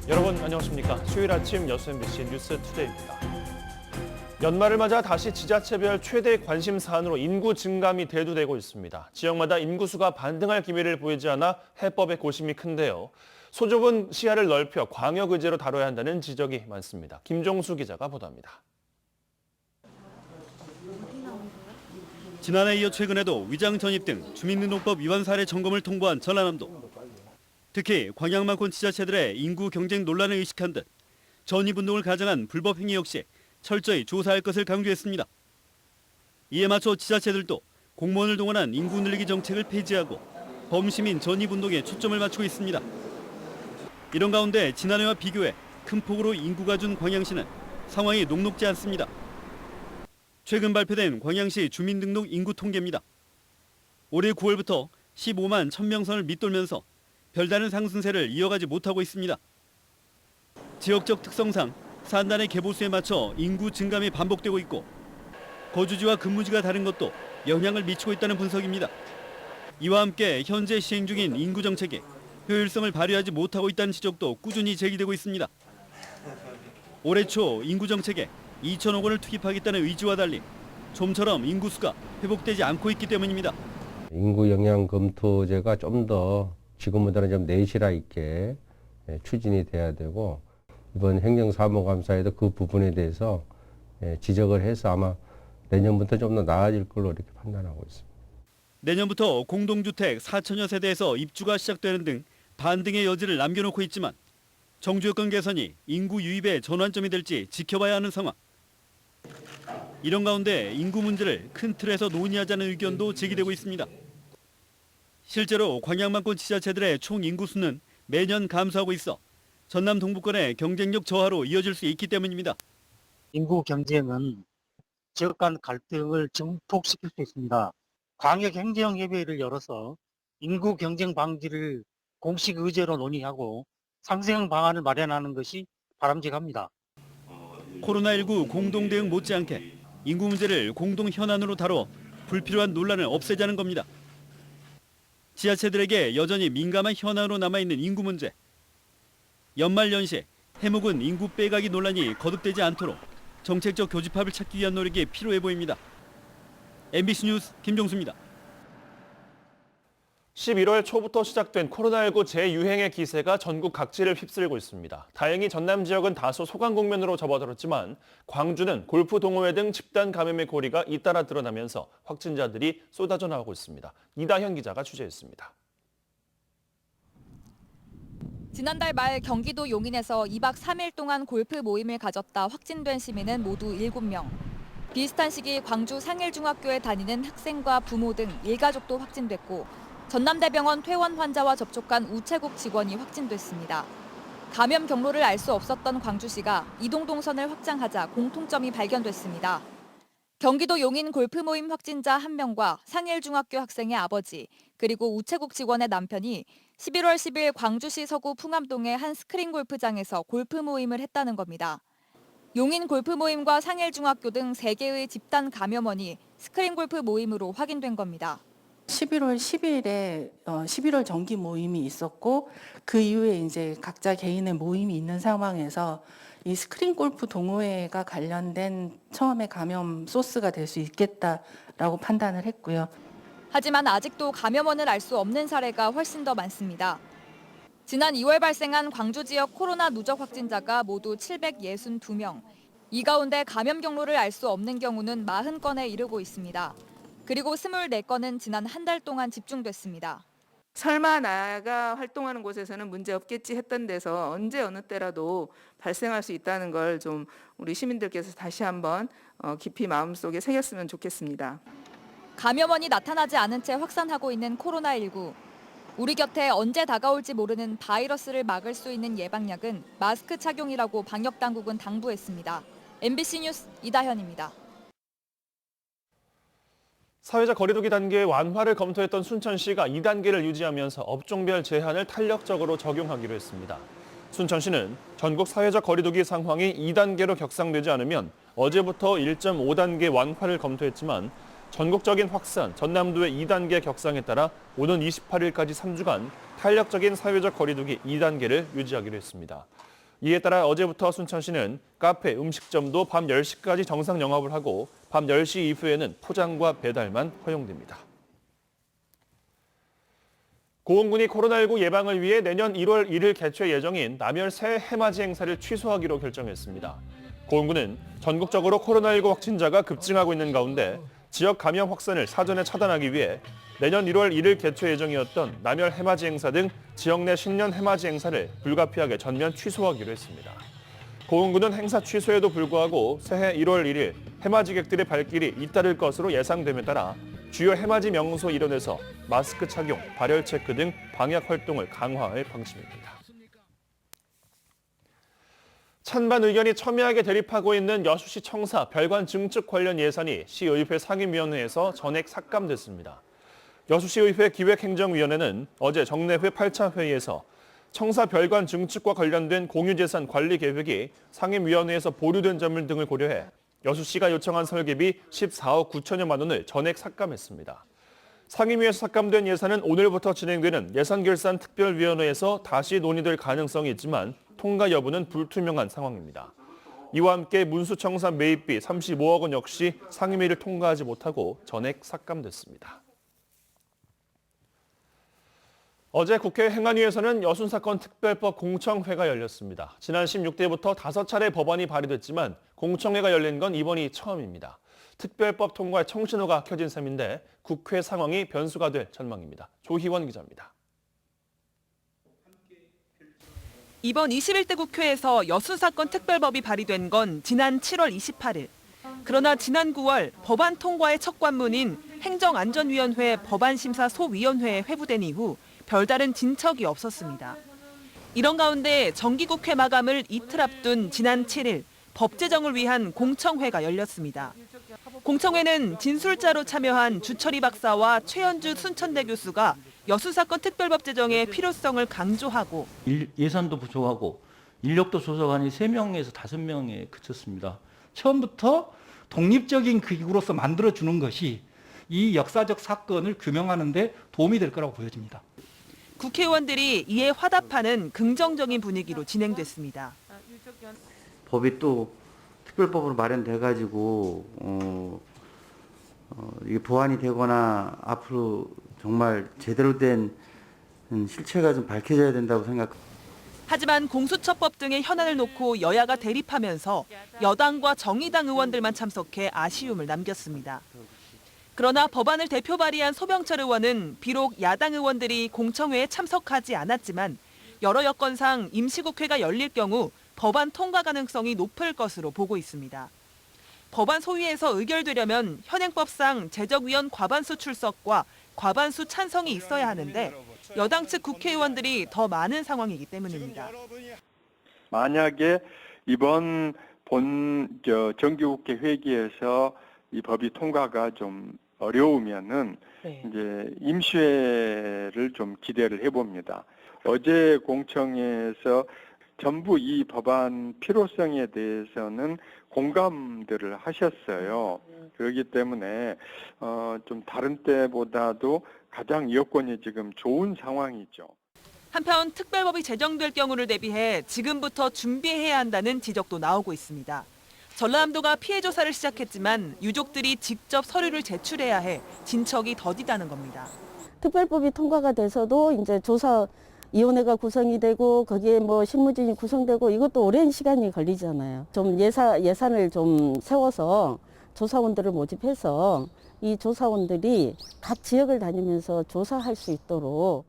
여러분 안녕하십니까. 수요일 아침 여수 MBC 뉴스투데이입니다. 연말을 맞아 다시 지자체별 최대 관심 사안으로 인구 증감이 대두되고 있습니다. 지역마다 인구수가 반등할 기미를 보이지 않아 해법의 고심이 큰데요. 소좁은 시야를 넓혀 광역 의제로 다뤄야 한다는 지적이 많습니다. 김종수 기자가 보도합니다. 지난해에 이어 최근에도 위장 전입 등 주민등록법 위반 사례 점검을 통보한 전라남도. 특히 광양만권 지자체들의 인구 경쟁 논란을 의식한 듯 전입운동을 가장한 불법 행위 역시 철저히 조사할 것을 강조했습니다. 이에 맞춰 지자체들도 공무원을 동원한 인구 늘리기 정책을 폐지하고 범시민 전입운동에 초점을 맞추고 있습니다. 이런 가운데 지난해와 비교해 큰 폭으로 인구가 준 광양시는 상황이 녹록지 않습니다. 최근 발표된 광양시 주민등록 인구 통계입니다. 올해 9월부터 15만 1000명 선을 밑돌면서 별다른 상승세를 이어가지 못하고 있습니다. 지역적 특성상 산단의 개보수에 맞춰 인구 증감이 반복되고 있고 거주지와 근무지가 다른 것도 영향을 미치고 있다는 분석입니다. 이와 함께 현재 시행 중인 인구 정책이 효율성을 발휘하지 못하고 있다는 지적도 꾸준히 제기되고 있습니다. 올해 초 인구 정책에 2천억 원을 투입하겠다는 의지와 달리 좀처럼 인구수가 회복되지 않고 있기 때문입니다. 인구 영향 검토제가 좀 더 지금보다는 좀 내실화 있게 추진이 돼야 되고 이번 행정사무감사에도 그 부분에 대해서 지적을 해서 아마 내년부터 좀 더 나아질 걸로 이렇게 판단하고 있습니다. 내년부터 공동주택 4천여 세대에서 입주가 시작되는 등 반등의 여지를 남겨놓고 있지만 정주 여건 개선이 인구 유입의 전환점이 될지 지켜봐야 하는 상황. 이런 가운데 인구 문제를 큰 틀에서 논의하자는 의견도 제기되고 있습니다. 실제로 광양만권 지자체들의 총 인구수는 매년 감소하고 있어 전남 동부권의 경쟁력 저하로 이어질 수 있기 때문입니다. 인구 경쟁은 지역 간 갈등을 증폭시킬 수 있습니다. 광역 행정협의회를 열어서 인구 경쟁 방지를 공식 의제로 논의하고 상생 방안을 마련하는 것이 바람직합니다. 코로나19 공동 대응 못지않게 인구 문제를 공동 현안으로 다뤄 불필요한 논란을 없애자는 겁니다. 지자체들에게 여전히 민감한 현안으로 남아있는 인구 문제. 연말 연시 해묵은 인구 빼가기 논란이 거듭되지 않도록 정책적 교집합을 찾기 위한 노력이 필요해 보입니다. MBC 뉴스 김종수입니다. 11월 초부터 시작된 코로나19 재유행의 기세가 전국 각지를 휩쓸고 있습니다. 다행히 전남 지역은 다소 소강 국면으로 접어들었지만 광주는 골프 동호회 등 집단 감염의 고리가 잇따라 드러나면서 확진자들이 쏟아져 나오고 있습니다. 이다현 기자가 취재했습니다. 지난달 말 경기도 용인에서 2박 3일 동안 골프 모임을 가졌다 확진된 시민은 모두 7명. 비슷한 시기 광주 상일중학교에 다니는 학생과 부모 등 일가족도 확진됐고 전남대병원 퇴원 환자와 접촉한 우체국 직원이 확진됐습니다. 감염 경로를 알 수 없었던 광주시가 이동 동선을 확장하자 공통점이 발견됐습니다. 경기도 용인 골프 모임 확진자 1명과 상일중학교 학생의 아버지, 그리고 우체국 직원의 남편이 11월 10일 광주시 서구 풍암동의 한 스크린 골프장에서 골프 모임을 했다는 겁니다. 용인 골프 모임과 상일중학교 등 3개의 집단 감염원이 스크린 골프 모임으로 확인된 겁니다. 11월 10일에 11월 정기 모임이 있었고 그 이후에 이제 각자 개인의 모임이 있는 상황에서 이 스크린 골프 동호회가 관련된 처음에 감염 소스가 될 수 있겠다라고 판단을 했고요. 하지만 아직도 감염원을 알 수 없는 사례가 훨씬 더 많습니다. 지난 2월 발생한 광주 지역 코로나 누적 확진자가 모두 762명. 이 가운데 감염 경로를 알 수 없는 경우는 40건에 이르고 있습니다. 그리고 24건은 지난 한 달 동안 집중됐습니다. 설마 나가 활동하는 곳에서는 문제 없겠지 했던 데서 언제 어느 때라도 발생할 수 있다는 걸 좀 우리 시민들께서 다시 한번 깊이 마음속에 새겼으면 좋겠습니다. 감염원이 나타나지 않은 채 확산하고 있는 코로나19. 우리 곁에 언제 다가올지 모르는 바이러스를 막을 수 있는 예방약은 마스크 착용이라고 방역당국은 당부했습니다. MBC 뉴스 이다현입니다. 사회적 거리두기 단계 완화를 검토했던 순천시가 2단계를 유지하면서 업종별 제한을 탄력적으로 적용하기로 했습니다. 순천시는 전국 사회적 거리두기 상황이 2단계로 격상되지 않으면 어제부터 1.5단계 완화를 검토했지만 전국적인 확산, 전남도의 2단계 격상에 따라 오는 28일까지 3주간 탄력적인 사회적 거리두기 2단계를 유지하기로 했습니다. 이에 따라 어제부터 순천시는 카페, 음식점도 밤 10시까지 정상 영업을 하고 밤 10시 이후에는 포장과 배달만 허용됩니다. 고흥군이 코로나19 예방을 위해 내년 1월 1일 개최 예정인 남열 새해 해맞이 행사를 취소하기로 결정했습니다. 고흥군은 전국적으로 코로나19 확진자가 급증하고 있는 가운데 지역 감염 확산을 사전에 차단하기 위해 내년 1월 1일 개최 예정이었던 남열 해맞이 행사 등 지역 내 신년 해맞이 행사를 불가피하게 전면 취소하기로 했습니다. 고흥군은 행사 취소에도 불구하고 새해 1월 1일 해맞이객들의 발길이 잇따를 것으로 예상됨에 따라 주요 해맞이 명소 일원에서 마스크 착용, 발열 체크 등 방역 활동을 강화할 방침입니다. 찬반 의견이 첨예하게 대립하고 있는 여수시 청사 별관 증축 관련 예산이 시의회 상임위원회에서 전액 삭감됐습니다. 여수시의회 기획행정위원회는 어제 정례회 8차 회의에서 청사 별관 증축과 관련된 공유재산 관리 계획이 상임위원회에서 보류된 점을 등을 고려해 여수시가 요청한 설계비 14억 9천여만 원을 전액 삭감했습니다. 상임위에서 삭감된 예산은 오늘부터 진행되는 예산결산특별위원회에서 다시 논의될 가능성이 있지만 통과 여부는 불투명한 상황입니다. 이와 함께 문수청사 매입비 35억 원 역시 상임위를 통과하지 못하고 전액 삭감됐습니다. 어제 국회 행안위에서는 여순사건 특별법 공청회가 열렸습니다. 지난 16대부터 5차례 법안이 발의됐지만 공청회가 열린 건 이번이 처음입니다. 특별법 통과에 청신호가 켜진 셈인데 국회 상황이 변수가 될 전망입니다. 조희원 기자입니다. 이번 21대 국회에서 여순사건 특별법이 발의된 건 지난 7월 28일. 그러나 지난 9월 법안 통과의 첫 관문인 행정안전위원회 법안심사소위원회에 회부된 이후 별다른 진척이 없었습니다. 이런 가운데 정기국회 마감을 이틀 앞둔 지난 7일 법제정을 위한 공청회가 열렸습니다. 공청회는 진술자로 참여한 주철희 박사와 최현주 순천대 교수가 여순사건 특별법 제정의 필요성을 강조하고 예산도 부족하고 인력도 조사관이 3명에서 5명에 그쳤습니다. 처음부터 독립적인 기구로서 만들어주는 것이 이 역사적 사건을 규명하는 데 도움이 될 거라고 보여집니다. 국회의원들이 이에 화답하는 긍정적인 분위기로 진행됐습니다. 법이 또 특별법으로 마련돼가지고 이게 보완이 되거나 앞으로 정말 제대로 된 실체가 좀 밝혀져야 된다고 생각합니다. 하지만 공수처법 등의 현안을 놓고 여야가 대립하면서 여당과 정의당 의원들만 참석해 아쉬움을 남겼습니다. 그러나 법안을 대표 발의한 소병철 의원은 비록 야당 의원들이 공청회에 참석하지 않았지만 여러 여건상 임시국회가 열릴 경우 법안 통과 가능성이 높을 것으로 보고 있습니다. 법안 소위에서 의결되려면 현행법상 제적위원 과반수 출석과 과반수 찬성이 있어야 하는데 여당 측 국회의원들이 더 많은 상황이기 때문입니다. 만약에 이번 정기국회 회기에서 이 법이 통과가 좀 어려우면은 이제 임시회를 좀 기대를 해봅니다. 어제 공청회에서 전부 이 법안 필요성에 대해서는 공감들을 하셨어요. 그렇기 때문에 좀 다른 때보다도 가장 여건이 지금 좋은 상황이죠. 한편 특별법이 제정될 경우를 대비해 지금부터 준비해야 한다는 지적도 나오고 있습니다. 전라남도가 피해 조사를 시작했지만 유족들이 직접 서류를 제출해야 해 진척이 더디다는 겁니다. 특별법이 통과가 돼서도 이제 조사위원회가 구성이 되고 거기에 뭐 실무진이 구성되고 이것도 오랜 시간이 걸리잖아요. 좀 예산을 좀 세워서 조사원들을 모집해서 이 조사원들이 각 지역을 다니면서 조사할 수 있도록.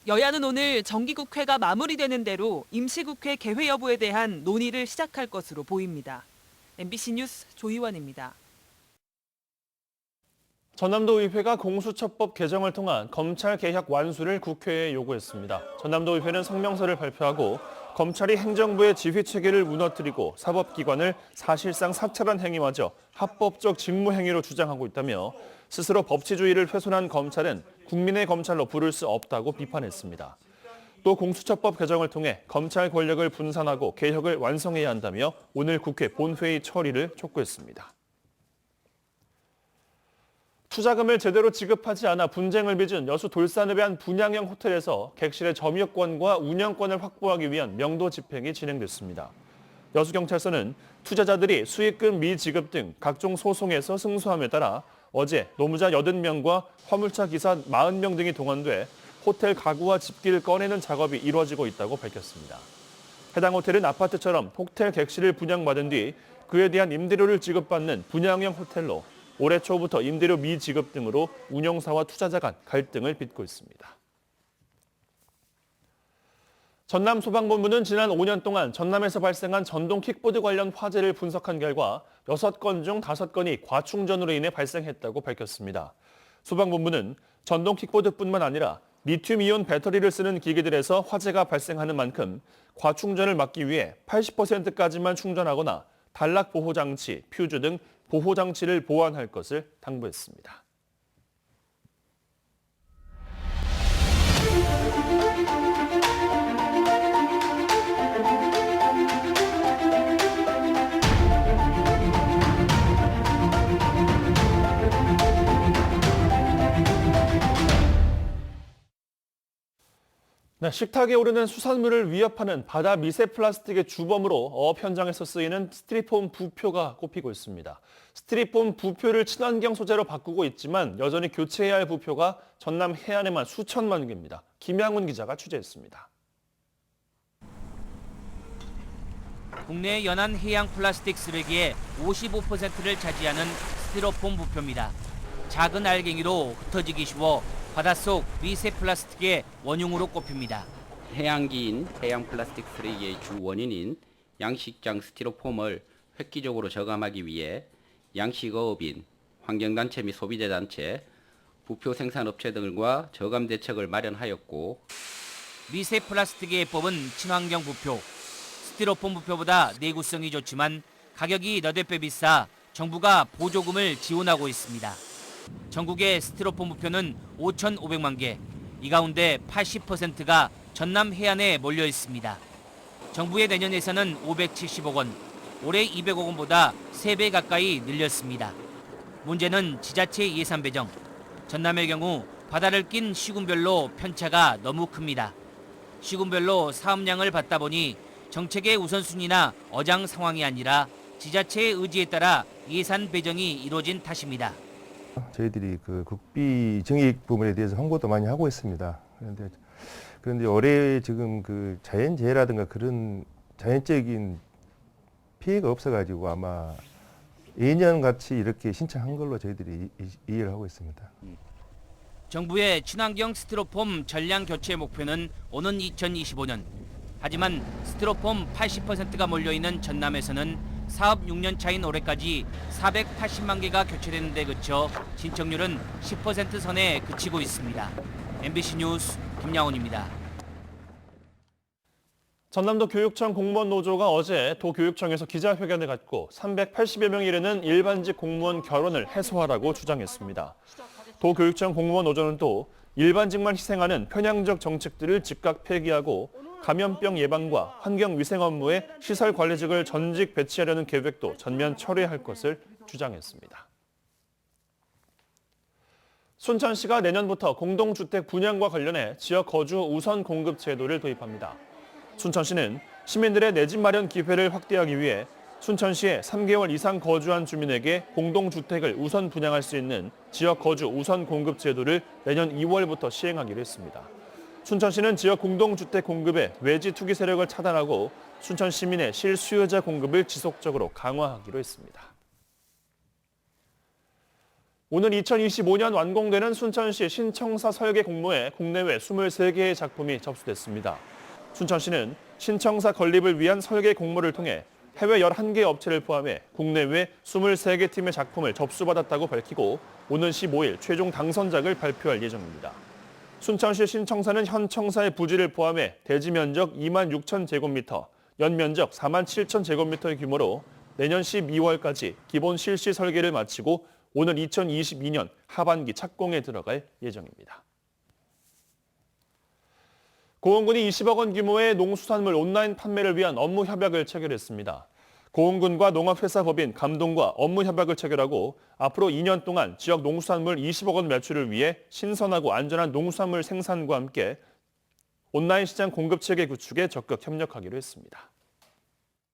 여야는 오늘 정기국회가 마무리되는 대로 임시국회 개회 여부에 대한 논의를 시작할 것으로 보입니다. MBC 뉴스 조희원입니다. 전남도의회가 공수처법 개정을 통한 검찰 개혁 완수를 국회에 요구했습니다. 전남도의회는 성명서를 발표하고 검찰이 행정부의 지휘체계를 무너뜨리고 사법기관을 사실상 사찰한 행위마저 합법적 직무행위로 주장하고 있다며 스스로 법치주의를 훼손한 검찰은 국민의 검찰로 부를 수 없다고 비판했습니다. 또 공수처법 개정을 통해 검찰 권력을 분산하고 개혁을 완성해야 한다며 오늘 국회 본회의 처리를 촉구했습니다. 투자금을 제대로 지급하지 않아 분쟁을 빚은 여수 돌산읍의 한 분양형 호텔에서 객실의 점유권과 운영권을 확보하기 위한 명도 집행이 진행됐습니다. 여수경찰서는 투자자들이 수익금 미지급 등 각종 소송에서 승소함에 따라 어제 노무자 80명과 화물차 기사 40명 등이 동원돼 호텔 가구와 집기를 꺼내는 작업이 이루어지고 있다고 밝혔습니다. 해당 호텔은 아파트처럼 호텔 객실을 분양받은 뒤 그에 대한 임대료를 지급받는 분양형 호텔로 올해 초부터 임대료 미지급 등으로 운영사와 투자자 간 갈등을 빚고 있습니다. 전남소방본부는 지난 5년 동안 전남에서 발생한 전동 킥보드 관련 화재를 분석한 결과 6건 중 5건이 과충전으로 인해 발생했다고 밝혔습니다. 소방본부는 전동 킥보드뿐만 아니라 리튬이온 배터리를 쓰는 기기들에서 화재가 발생하는 만큼 과충전을 막기 위해 80%까지만 충전하거나 단락 보호장치, 퓨즈 등 보호장치를 보완할 것을 당부했습니다. 네, 식탁에 오르는 수산물을 위협하는 바다 미세 플라스틱의 주범으로 어업 현장에서 쓰이는 스티로폼 부표가 꼽히고 있습니다. 스티로폼 부표를 친환경 소재로 바꾸고 있지만 여전히 교체해야 할 부표가 전남 해안에만 수천만 개입니다. 김양훈 기자가 취재했습니다. 국내 연안 해양 플라스틱 쓰레기의 55%를 차지하는 스티로폼 부표입니다. 작은 알갱이로 흩어지기 쉬워 바닷속 미세 플라스틱의 원흉으로 꼽힙니다. 해양기인 해양 플라스틱 쓰레기의 주 원인인 양식장 스티로폼을 획기적으로 저감하기 위해 양식어업인, 환경단체 및 소비자단체, 부표 생산업체 등과 저감 대책을 마련하였고 미세 플라스틱의 해법은 친환경 부표. 스티로폼 부표보다 내구성이 좋지만 가격이 너댓 배 비싸 정부가 보조금을 지원하고 있습니다. 전국의 스티로폼 부표는 5,500만 개, 이 가운데 80%가 전남 해안에 몰려 있습니다. 정부의 내년 예산은 570억 원, 올해 200억 원보다 3배 가까이 늘렸습니다. 문제는 지자체 예산 배정. 전남의 경우 바다를 낀 시군별로 편차가 너무 큽니다. 시군별로 사업량을 받다 보니 정책의 우선순위나 어장 상황이 아니라 지자체의 의지에 따라 예산 배정이 이루어진 탓입니다. 저희들이 그 국비 증액 부분에 대해서 홍보도 많이 하고 있습니다. 그런데 올해 지금 그 자연재해라든가 그런 자연적인 피해가 없어가지고 아마 예년 같이 이렇게 신청한 걸로 저희들이 이해를 하고 있습니다. 정부의 친환경 스티로폼 전량 교체 목표는 오는 2025년. 하지만 스티로폼 80%가 몰려있는 전남에서는 사업 6년 차인 올해까지 480만 개가 교체되는 데 그쳐 신청률은 10% 선에 그치고 있습니다. MBC 뉴스 김양훈입니다. 전남도 교육청 공무원 노조가 어제 도교육청에서 기자회견을 갖고 380여 명이 이르는 일반직 공무원 결혼을 해소하라고 주장했습니다. 도교육청 공무원 노조는 또 일반직만 희생하는 편향적 정책들을 즉각 폐기하고 감염병 예방과 환경위생 업무에 시설 관리직을 전직 배치하려는 계획도 전면 철회할 것을 주장했습니다. 순천시가 내년부터 공동주택 분양과 관련해 지역 거주 우선 공급 제도를 도입합니다. 순천시는 시민들의 내 집 마련 기회를 확대하기 위해 순천시에 3개월 이상 거주한 주민에게 공동주택을 우선 분양할 수 있는 지역 거주 우선 공급 제도를 내년 2월부터 시행하기로 했습니다. 순천시는 지역 공동주택 공급에 외지 투기 세력을 차단하고 순천 시민의 실수요자 공급을 지속적으로 강화하기로 했습니다. 오늘 2025년 완공되는 순천시 신청사 설계 공모에 국내외 23개의 작품이 접수됐습니다. 순천시는 신청사 건립을 위한 설계 공모를 통해 해외 11개 업체를 포함해 국내외 23개 팀의 작품을 접수받았다고 밝히고 오는 15일 최종 당선작을 발표할 예정입니다. 순천시 신청사는 현 청사의 부지를 포함해 대지 면적 2만 6천 제곱미터, 연면적 4만 7천 제곱미터의 규모로 내년 12월까지 기본 실시 설계를 마치고 오는 2022년 하반기 착공에 들어갈 예정입니다. 고흥군이 20억 원 규모의 농수산물 온라인 판매를 위한 업무 협약을 체결했습니다. 고흥군과 농업회사법인 감동과 업무 협약을 체결하고 앞으로 2년 동안 지역 농수산물 20억 원 매출을 위해 신선하고 안전한 농수산물 생산과 함께 온라인 시장 공급 체계 구축에 적극 협력하기로 했습니다.